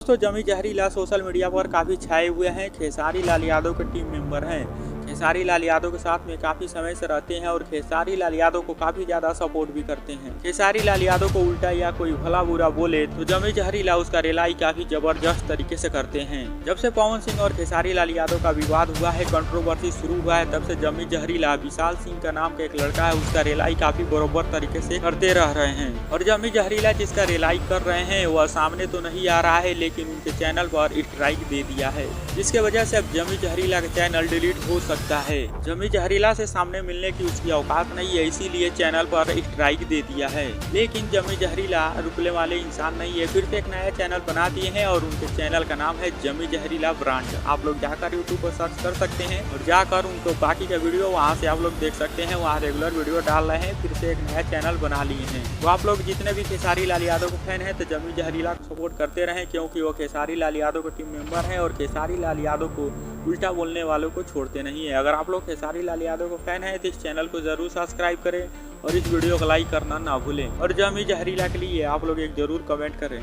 दोस्तों जमी जहरीला सोशल मीडिया पर काफ़ी छाए हुए हैं। खेसारी लाल यादव के टीम मेंबर हैं। खेसारी लाल यादव के साथ में काफ़ी समय से रहते हैं और खेसारी लाल यादव को काफ़ी ज़्यादा सपोर्ट भी करते हैं। खेसारी लाल यादव को उल्टा या कोई भला बुरा बोले तो जमी जहरीला उसका रिलाई काफ़ी जबरदस्त तरीके से करते हैं। जब से पवन सिंह और खेसारी लाल यादव का विवाद हुआ है, कंट्रोवर्सी शुरू हुआ है, तब से जमी जहरीला विशाल सिंह का नाम का एक लड़का है, उसका रिलाई काफ़ी बरोबर तरीके से करते रह रहे हैं। और जमी जहरीला जिसका रिलाई कर रहे हैं वह सामने तो नहीं आ रहा है, लेकिन उनके चैनल पर स्ट्राइक दे दिया है, जिसके वजह से अब जमी जहरीला का चैनल डिलीट हो सकता है। जमी जहरीला से सामने मिलने की उसकी औकात नहीं है, इसीलिए चैनल पर स्ट्राइक दे दिया है। लेकिन जमी जहरीला रुकने वाले इंसान नहीं है, फिर से एक नया चैनल बना दिए हैं और उनके चैनल का नाम है जमी जहरीला ब्रांड। आप लोग जाकर यूट्यूब पर सर्च कर सकते हैं और जाकर उनको बाकी का वीडियो वहाँ से आप लोग देख सकते हैं। वहाँ रेगुलर वीडियो डाल रहे हैं, फिर से एक नया चैनल बना लिए हैं। तो आप लोग जितने भी खेसारी लाल यादव के फैन हैं तो जमी जहरीला को सपोर्ट करते रहें, क्योंकि वो खेसारी लाल यादव के टीम मेंबर हैं और खेसारी लाल यादव को उल्टा बोलने वालों को छोड़ते नहीं है। अगर आप लोग खेसारी लाल यादव को फैन हैं तो इस चैनल को जरूर सब्सक्राइब करें और इस वीडियो को लाइक करना ना भूलें। और जमी जहरीला के लिए आप लोग एक जरूर कमेंट करें।